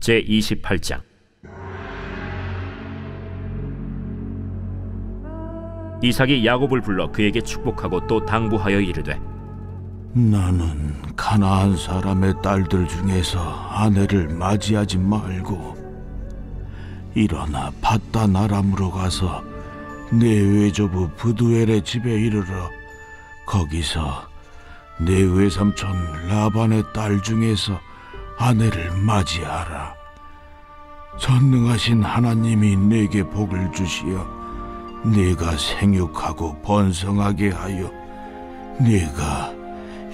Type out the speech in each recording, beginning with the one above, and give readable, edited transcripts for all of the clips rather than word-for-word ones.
제28장. 이삭이 야곱을 불러 그에게 축복하고 또 당부하여 이르되, 나는 가나안 사람의 딸들 중에서 아내를 맞이하지 말고 일어나 밧단 아람으로 가서 내 외조부 브두엘의 집에 이르러 거기서 내 외삼촌 라반의 딸 중에서 아내를 맞이하라. 전능하신 하나님이 내게 복을 주시어 네가 생육하고 번성하게 하여 네가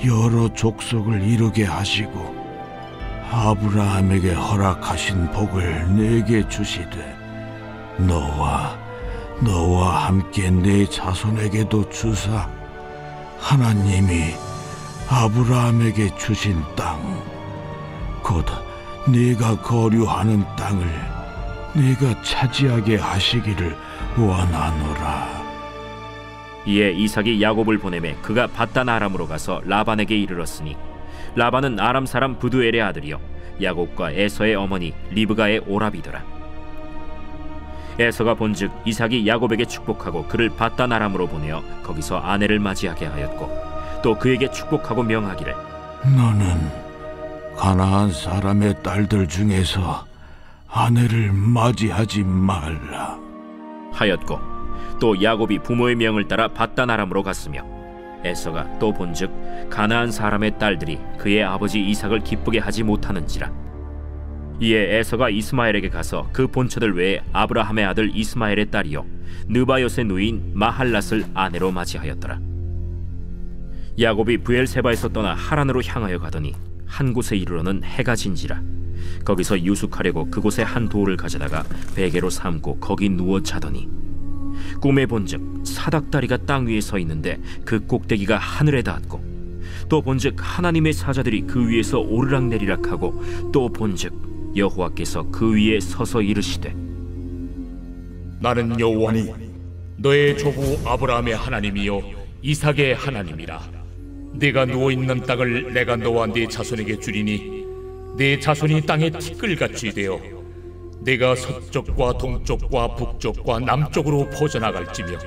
여러 족속을 이루게 하시고 아브라함에게 허락하신 복을 내게 주시되 너와 함께 내 자손에게도 주사 하나님이 아브라함에게 주신 땅 곧 네가 거류하는 땅을 네가 차지하게 하시기를 원하노라. 이에 이삭이 야곱을 보내매 그가 밧단 아람으로 가서 라반에게 이르렀으니 라반은 아람 사람 브두엘의 아들이요 야곱과 에서의 어머니 리브가의 오라비더라. 에서가 본즉 이삭이 야곱에게 축복하고 그를 밧단 아람으로 보내어 거기서 아내를 맞이하게 하였고 또 그에게 축복하고 명하기를, 너는 가나안 사람의 딸들 중에서 아내를 맞이하지 말라 하였고 또 야곱이 부모의 명을 따라 밧단 아람으로 갔으며 에서가 또 본즉 가나안 사람의 딸들이 그의 아버지 이삭을 기쁘게 하지 못하는지라. 이에 에서가 이스마엘에게 가서 그 본처들 외에 아브라함의 아들 이스마엘의 딸이요 느바요의 누이인 마할랏을 아내로 맞이하였더라. 야곱이 브엘세바에서 떠나 하란으로 향하여 가더니 한 곳에 이르러는 해가 진지라. 거기서 유숙하려고 그곳에 한 돌을 가져다가 베개로 삼고 거기 누워 자더니 꿈에 본즉 사닥다리가 땅 위에 서 있는데 그 꼭대기가 하늘에 닿았고 또 본즉 하나님의 사자들이 그 위에서 오르락내리락하고 또 본즉 여호와께서 그 위에 서서 이르시되, 나는 여호와니 너의 조부 아브라함의 하나님이요 이삭의 하나님이라. 네가 누워있는 땅을 내가 너와 네 자손에게 주리니 네 자손이 땅에 티끌같이 되어 네가 서쪽과 동쪽과 북쪽과 남쪽으로 퍼져나갈지며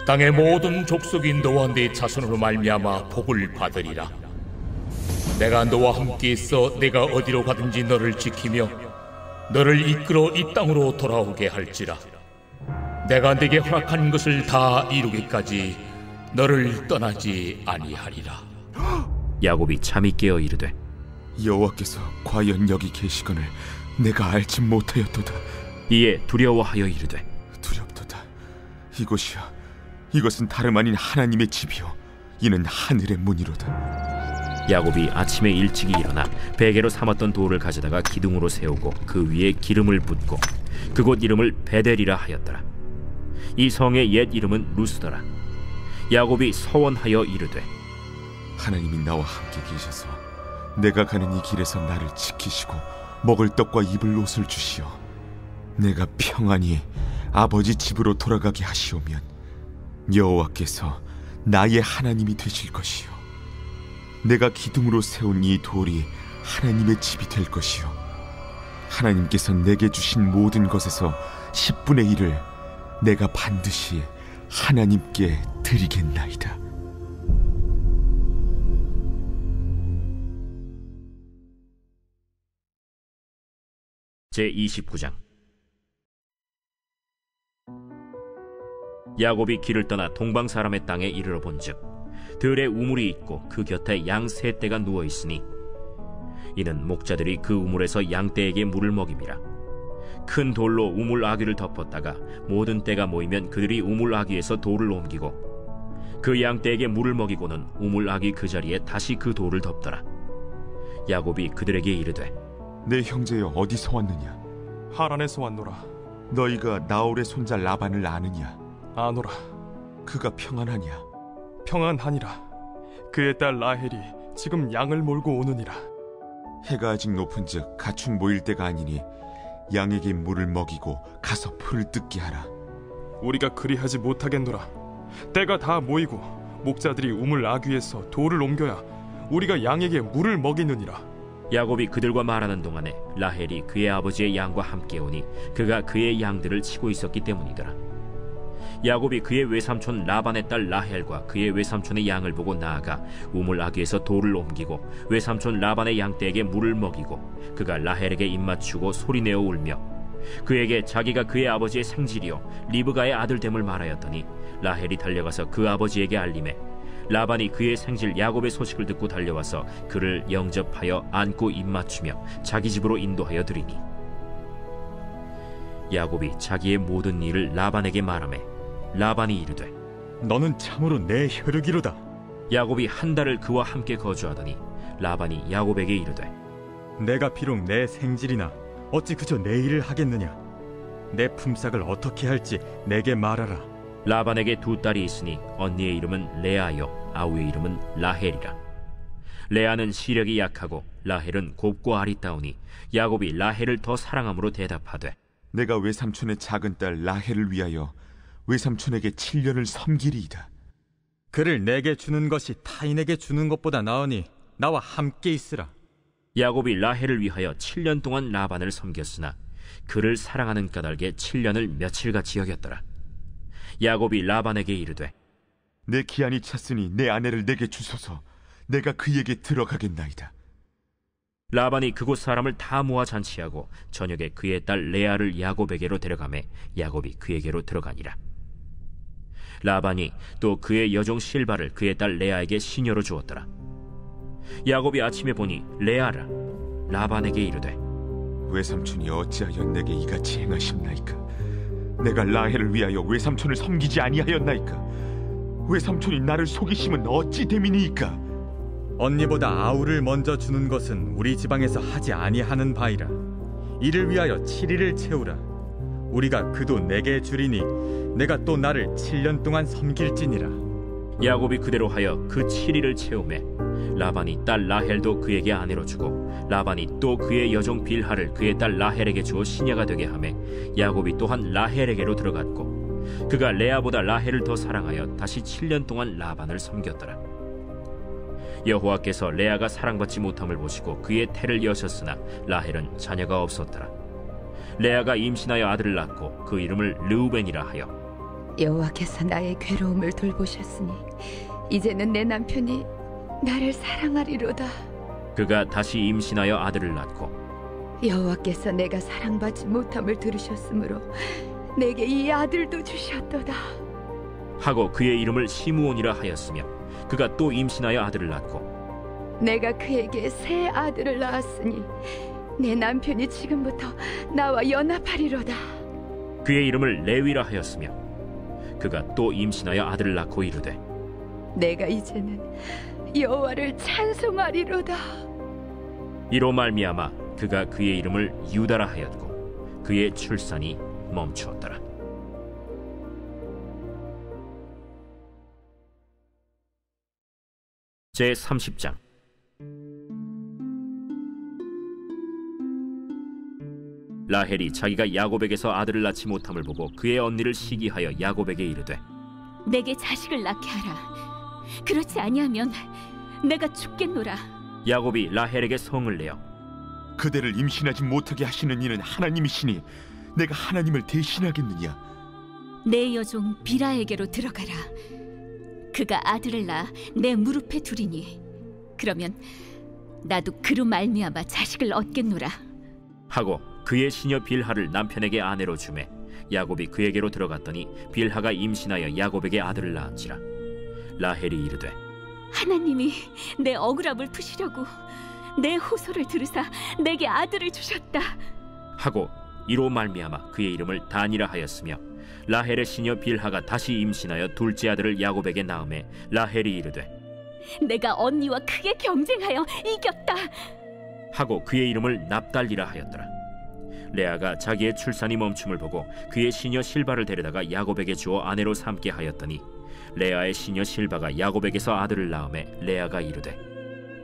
땅의 모든 족속이 너와 네 자손으로 말미암아 복을 받으리라. 내가 너와 함께 있어 내가 어디로 가든지 너를 지키며 너를 이끌어 이 땅으로 돌아오게 할지라. 내가 네게 허락한 것을 다 이루기까지 너를 떠나지 아니하리라. 야곱이 잠이 깨어 이르되, 여호와께서 과연 여기 계시거늘 내가 알지 못하였도다. 이에 두려워하여 이르되, 두렵도다. 이것은 다름 아닌 하나님의 집이요 이는 하늘의 문이로다. 야곱이 아침에 일찍이 일어나 베개로 삼았던 돌을 가져다가 기둥으로 세우고 그 위에 기름을 붓고 그곳 이름을 베델이라 하였더라. 이 성의 옛 이름은 루스더라. 야곱이 서원하여 이르되, 하나님이 나와 함께 계셔서 내가 가는 이 길에서 나를 지키시고 먹을 떡과 입을 옷을 주시어 내가 평안히 아버지 집으로 돌아가게 하시오면 여호와께서 나의 하나님이 되실 것이요 내가 기둥으로 세운 이 돌이 하나님의 집이 될 것이요 하나님께서 내게 주신 모든 것에서 10분의 1을 내가 반드시 하나님께 드리겠나이다. 제29장. 야곱이 길을 떠나 동방 사람의 땅에 이르러 본즉 들에 우물이 있고 그 곁에 양 세 떼가 누워 있으니 이는 목자들이 그 우물에서 양 떼에게 물을 먹임이라. 큰 돌로 우물 아귀를 덮었다가 모든 떼가 모이면 그들이 우물 아귀에서 돌을 옮기고 그 양 떼에게 물을 먹이고는 우물 아귀 그 자리에 다시 그 돌을 덮더라. 야곱이 그들에게 이르되, 내 형제여 어디서 왔느냐? 하란에서 왔노라. 너희가 나홀의 손자 라반을 아느냐? 아노라. 그가 평안하냐? 평안하니라. 그의 딸 라헬이 지금 양을 몰고 오느니라. 해가 아직 높은즉 가축 모일 때가 아니니 양에게 물을 먹이고 가서 풀을 뜯게 하라. 우리가 그리하지 못하겠노라. 때가 다 모이고 목자들이 우물 아귀에서 돌을 옮겨야 우리가 양에게 물을 먹이느니라. 야곱이 그들과 말하는 동안에 라헬이 그의 아버지의 양과 함께 오니 그가 그의 양들을 치고 있었기 때문이더라. 야곱이 그의 외삼촌 라반의 딸 라헬과 그의 외삼촌의 양을 보고 나아가 우물 아귀에서 돌을 옮기고 외삼촌 라반의 양떼에게 물을 먹이고 그가 라헬에게 입맞추고 소리내어 울며 그에게 자기가 그의 아버지의 생질이요 리브가의 아들됨을 말하였더니 라헬이 달려가서 그 아버지에게 알림해 라반이 그의 생질 야곱의 소식을 듣고 달려와서 그를 영접하여 안고 입맞추며 자기 집으로 인도하여 드리니 야곱이 자기의 모든 일을 라반에게 말하매 라반이 이르되 너는 참으로 내 혈육이로다. 야곱이 한 달을 그와 함께 거주하더니 라반이 야곱에게 이르되 내가 비록 내 생질이나 어찌 그저 내 일을 하겠느냐. 내 품삯을 어떻게 할지 내게 말하라. 라반에게 두 딸이 있으니 언니의 이름은 레아요 아우의 이름은 라헬이라. 레아는 시력이 약하고 라헬은 곱고 아리따우니 야곱이 라헬을 더 사랑함으로 대답하되 내가 외삼촌의 작은 딸 라헬을 위하여 외삼촌에게 7년을 섬기리이다. 그를 내게 주는 것이 타인에게 주는 것보다 나으니 나와 함께 있으라. 야곱이 라헬을 위하여 7년 동안 라반을 섬겼으나 그를 사랑하는 까닭에 7년을 며칠같이 여겼더라. 야곱이 라반에게 이르되 내 기한이 찼으니 내 아내를 내게 주소서. 내가 그에게 들어가겠나이다. 라반이 그곳 사람을 다 모아 잔치하고 저녁에 그의 딸 레아를 야곱에게로 데려가매 야곱이 그에게로 들어가니라. 라반이 또 그의 여종 실바를 그의 딸 레아에게 시녀로 주었더라. 야곱이 아침에 보니 레아라. 라반에게 이르되 외삼촌이 어찌하여 내게 이같이 행하셨나이까? 내가 라헬을 위하여 외삼촌을 섬기지 아니하였나이까? 외삼촌이 나를 속이심은 어찌 됨이니이까? 언니보다 아우를 먼저 주는 것은 우리 지방에서 하지 아니하는 바이라. 이를 위하여 7일을 채우라. 우리가 그도 내게 주리니 내가 또 나를 7년 동안 섬길지니라. 야곱이 그대로 하여 그 7일을 채우매 라반이 딸 라헬도 그에게 아내로 주고 라반이 또 그의 여종 빌하를 그의 딸 라헬에게 주어 시녀가 되게 하매 야곱이 또한 라헬에게로 들어갔고 그가 레아보다 라헬을 더 사랑하여 다시 7년 동안 라반을 섬겼더라. 여호와께서 레아가 사랑받지 못함을 보시고 그의 태를 여셨으나 라헬은 자녀가 없었더라. 레아가 임신하여 아들을 낳고 그 이름을 르우벤이라 하여 여호와께서 나의 괴로움을 돌보셨으니 이제는 내 남편이 나를 사랑하리로다. 그가 다시 임신하여 아들을 낳고 여호와께서 내가 사랑받지 못함을 들으셨으므로 내게 이 아들도 주셨도다 하고 그의 이름을 시므온이라 하였으며 그가 또 임신하여 아들을 낳고 내가 그에게 새 아들을 낳았으니 내 남편이 지금부터 나와 연합하리로다. 그의 이름을 레위라 하였으며 그가 또 임신하여 아들을 낳고 이르되 내가 이제는 여호와를 찬송하리로다. 이로 말미암아 그가 그의 이름을 유다라 하였고 그의 출산이 멈추었더라. 제 30장. 라헬이 자기가 야곱에게서 아들을 낳지 못함을 보고 그의 언니를 시기하여 야곱에게 이르되 내게 자식을 낳게 하라. 그렇지 아니하면 내가 죽겠노라. 야곱이 라헬에게 성을 내어 그대를 임신하지 못하게 하시는 이는 하나님이시니 내가 하나님을 대신하겠느냐? 내 여종 비라에게로 들어가라. 그가 아들을 낳아 내 무릎에 두리니 그러면 나도 그로 말미암아 자식을 얻겠노라. 하고 그의 시녀 빌하를 남편에게 아내로 주매 야곱이 그에게로 들어갔더니 빌하가 임신하여 야곱에게 아들을 낳은지라. 라헬이 이르되 하나님이 내 억울함을 푸시려고 내 호소를 들으사 내게 아들을 주셨다 하고 이로 말미암아 그의 이름을 단이라 하였으며 라헬의 시녀 빌하가 다시 임신하여 둘째 아들을 야곱에게 낳음에 라헬이 이르되 내가 언니와 크게 경쟁하여 이겼다 하고 그의 이름을 납달리라 하였더라. 레아가 자기의 출산이 멈춤을 보고 그의 시녀 실바를 데려다가 야곱에게 주어 아내로 삼게 하였더니 레아의 시녀 실바가 야곱에게서 아들을 낳음에 레아가 이르되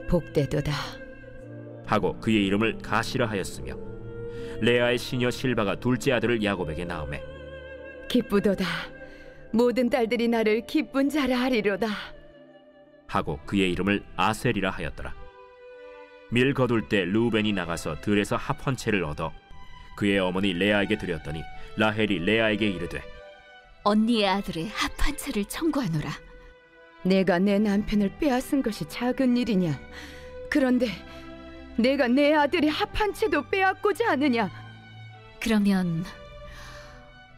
복되도다 하고 그의 이름을 가시라 하였으며 레아의 시녀 실바가 둘째 아들을 야곱에게 낳음에 기쁘도다 모든 딸들이 나를 기쁜 자라 하리로다 하고 그의 이름을 아셀이라 하였더라. 밀 거둘 때 르우벤이 나가서 들에서 합 한 채를 얻어 그의 어머니 레아에게 드렸더니 라헬이 레아에게 이르되 언니의 아들의 합 한 채를 청구하노라. 내가 내 남편을 빼앗은 것이 작은 일이냐? 그런데 내가 내 아들의 합 한 채도 빼앗고자 하느냐? 그러면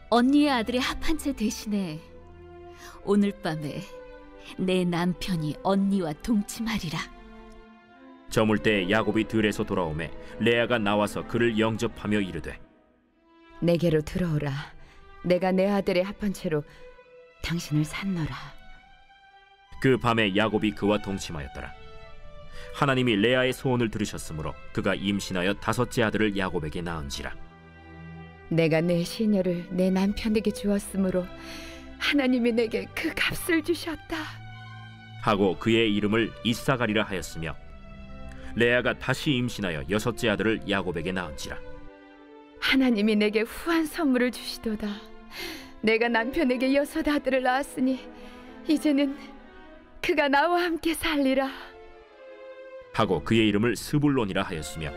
언니의 아들의 합 한 채 대신에 오늘 밤에 내 남편이 언니와 동침하리라. 저물 때 야곱이 들에서 돌아오매 레아가 나와서 그를 영접하며 이르되 내게로 들어오라. 내가 내 아들의 합 한 채로 당신을 산노라. 그 밤에 야곱이 그와 동침하였더라. 하나님이 레아의 소원을 들으셨으므로 그가 임신하여 5째 아들을 야곱에게 낳은지라. 내가 내 시녀를 내 남편에게 주었으므로 하나님이 내게 그 값을 주셨다 하고 그의 이름을 이사가리라 하였으며 레아가 다시 임신하여 6째 아들을 야곱에게 낳은지라. 하나님이 내게 후한 선물을 주시도다. 내가 남편에게 6 아들을 낳았으니 이제는 그가 나와 함께 살리라 하고 그의 이름을 스불론이라 하였으며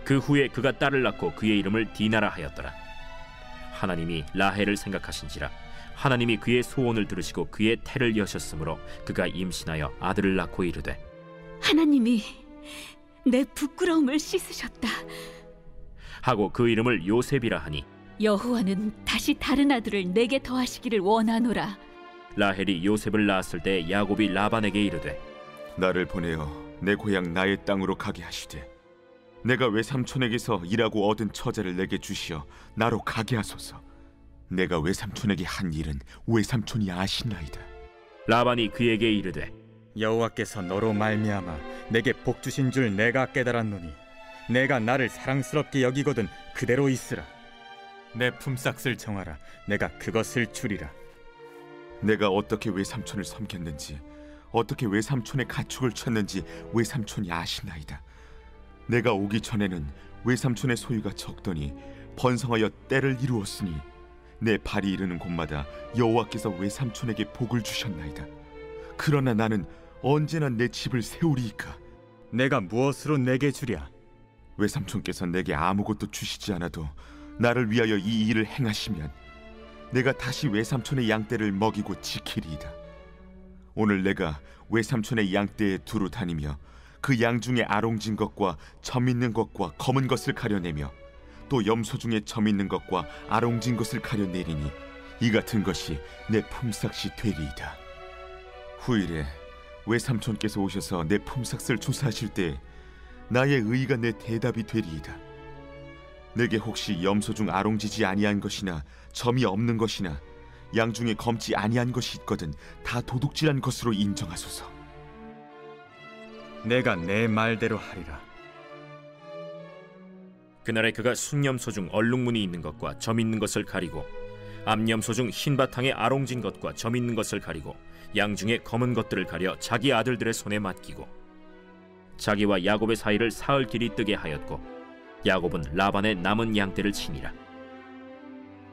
그 후에 그가 딸을 낳고 그의 이름을 디나라 하였더라. 하나님이 라헬을 생각하신지라 하나님이 그의 소원을 들으시고 그의 태를 여셨으므로 그가 임신하여 아들을 낳고 이르되 하나님이 내 부끄러움을 씻으셨다 하고 그 이름을 요셉이라 하니 여호와는 다시 다른 아들을 내게 더하시기를 원하노라. 라헬이 요셉을 낳았을 때 야곱이 라반에게 이르되 나를 보내어 내 고향 나의 땅으로 가게 하시되 내가 외삼촌에게서 일하고 얻은 처자를 내게 주시어 나로 가게 하소서. 내가 외삼촌에게 한 일은 외삼촌이 아시나이다. 라반이 그에게 이르되 여호와께서 너로 말미암아 내게 복 주신 줄 내가 깨달았노니 내가 나를 사랑스럽게 여기거든 그대로 있으라. 내 품삯을 정하라. 내가 그것을 주리라. 내가 어떻게 외삼촌을 섬겼는지 어떻게 외삼촌의 가축을 쳤는지 외삼촌이 아시나이다. 내가 오기 전에는 외삼촌의 소유가 적더니 번성하여 때를 이루었으니 내 발이 이르는 곳마다 여호와께서 외삼촌에게 복을 주셨나이다. 그러나 나는 언제나 내 집을 세우리이까. 내가 무엇으로 내게 주랴? 외삼촌께서 내게 아무것도 주시지 않아도 나를 위하여 이 일을 행하시면 내가 다시 외삼촌의 양떼를 먹이고 지키리이다. 오늘 내가 외삼촌의 양떼에 두루 다니며 그 양 중에 아롱진 것과 점 있는 것과 검은 것을 가려내며 또 염소 중에 점 있는 것과 아롱진 것을 가려내리니 이 같은 것이 내 품삯이 되리이다. 후일에 외삼촌께서 오셔서 내 품삯을 조사하실 때 나의 의의가 내 대답이 되리이다. 내게 혹시 염소 중 아롱지지 아니한 것이나 점이 없는 것이나 양 중에 검지 아니한 것이 있거든 다 도둑질한 것으로 인정하소서. 내가 내 말대로 하리라. 그날에 그가 순염소 중 얼룩무늬 있는 것과 점 있는 것을 가리고 암염소 중 흰 바탕에 아롱진 것과 점 있는 것을 가리고 양 중에 검은 것들을 가려 자기 아들들의 손에 맡기고 자기와 야곱의 사이를 사흘 길이 뜨게 하였고 야곱은 라반의 남은 양떼를 치니라.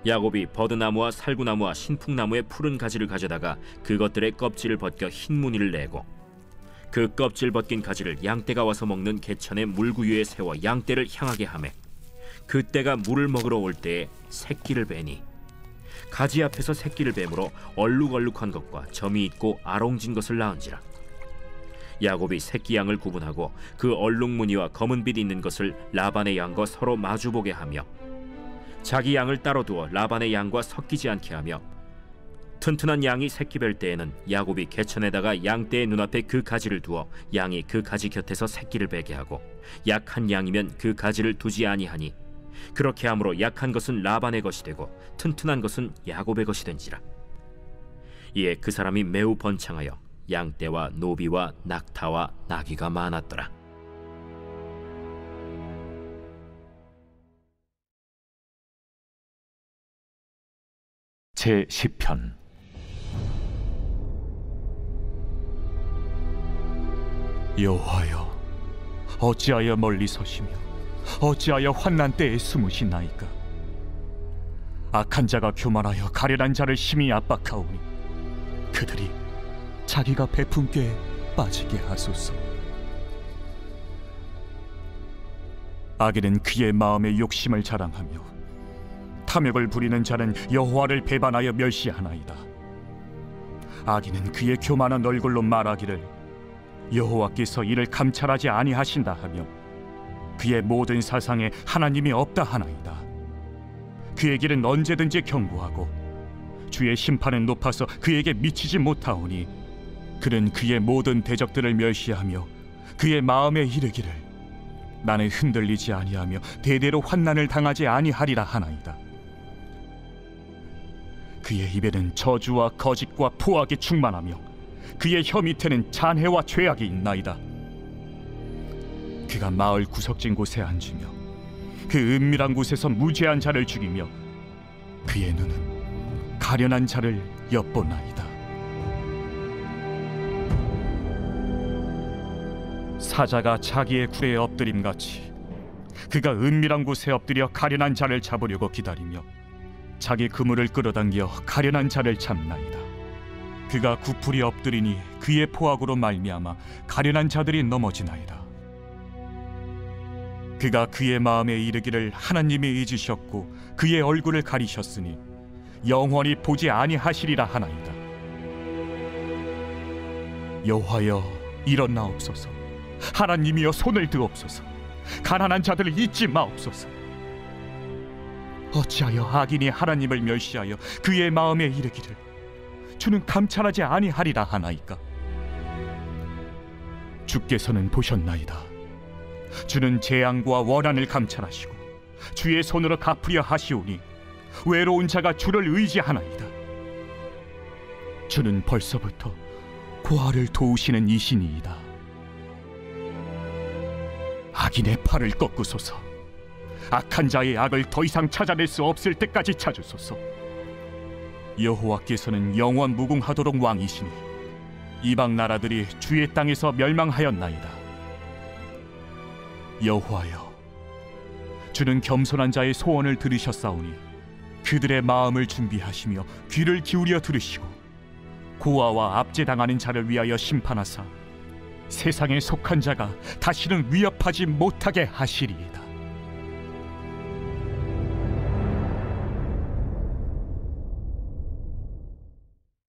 야곱이 버드나무와 살구나무와 신풍나무의 푸른 가지를 가져다가 그것들의 껍질을 벗겨 흰 무늬를 내고 그 껍질 벗긴 가지를 양떼가 와서 먹는 개천의 물구유에 세워 양떼를 향하게 하매 그때가 물을 먹으러 올 때에 새끼를 베니 가지 앞에서 새끼를 뱀으로 얼룩얼룩한 것과 점이 있고 아롱진 것을 낳은지라. 야곱이 새끼 양을 구분하고 그 얼룩무늬와 검은 빛 있는 것을 라반의 양과 서로 마주보게 하며 자기 양을 따로 두어 라반의 양과 섞이지 않게 하며 튼튼한 양이 새끼 뵐 때에는 야곱이 개천에다가 양떼의 눈앞에 그 가지를 두어 양이 그 가지 곁에서 새끼를 베게 하고 약한 양이면 그 가지를 두지 아니하니 그렇게 함으로 약한 것은 라반의 것이 되고 튼튼한 것은 야곱의 것이 된지라. 이에 그 사람이 매우 번창하여 양떼와 노비와 낙타와 나귀가 많았더라. 제10편. 여호와여, 어찌하여 멀리 서시며 어찌하여 환난 때에 숨으시나이까? 악한 자가 교만하여 가련한 자를 심히 압박하오니 그들이 자기가 베푼 꾀에 빠지게 하소서. 악인은 그의 마음의 욕심을 자랑하며 탐욕을 부리는 자는 여호와를 배반하여 멸시하나이다. 악인은 그의 교만한 얼굴로 말하기를 여호와께서 이를 감찰하지 아니하신다 하며 그의 모든 사상에 하나님이 없다 하나이다. 그의 길은 언제든지 견고하고 주의 심판은 높아서 그에게 미치지 못하오니 그는 그의 모든 대적들을 멸시하며 그의 마음에 이르기를 나는 흔들리지 아니하며 대대로 환난을 당하지 아니하리라 하나이다. 그의 입에는 저주와 거짓과 포악이 충만하며 그의 혀 밑에는 잔해와 죄악이 있나이다. 그가 마을 구석진 곳에 앉으며 그 은밀한 곳에서 무죄한 자를 죽이며 그의 눈은 가련한 자를 엿보나이다. 사자가 자기의 굴에 엎드림같이 그가 은밀한 곳에 엎드려 가련한 자를 잡으려고 기다리며 자기 그물을 끌어당겨 가련한 자를 잡나이다. 그가 구풀이 엎드리니 그의 포악으로 말미암아 가련한 자들이 넘어지나이다. 그가 그의 마음에 이르기를 하나님이 잊으셨고 그의 얼굴을 가리셨으니 영원히 보지 아니하시리라 하나이다. 여호와여 일어나옵소서. 하나님이여 손을 드옵소서. 가난한 자들을 잊지 마옵소서. 어찌하여 악인이 하나님을 멸시하여 그의 마음에 이르기를 주는 감찰하지 아니하리라 하나이까? 주께서는 보셨나이다. 주는 재앙과 원한을 감찰하시고 주의 손으로 갚으려 하시오니 외로운 자가 주를 의지하나이다. 주는 벌써부터 고아를 도우시는 이신이이다. 악인의 팔을 꺾으소서. 악한 자의 악을 더 이상 찾아낼 수 없을 때까지 찾으소서. 여호와께서는 영원 무궁하도록 왕이시니 이방 나라들이 주의 땅에서 멸망하였나이다. 여호와여, 주는 겸손한 자의 소원을 들으셨사오니 그들의 마음을 준비하시며 귀를 기울여 들으시고 고아와 압제당하는 자를 위하여 심판하사 세상에 속한 자가 다시는 위협하지 못하게 하시리이다.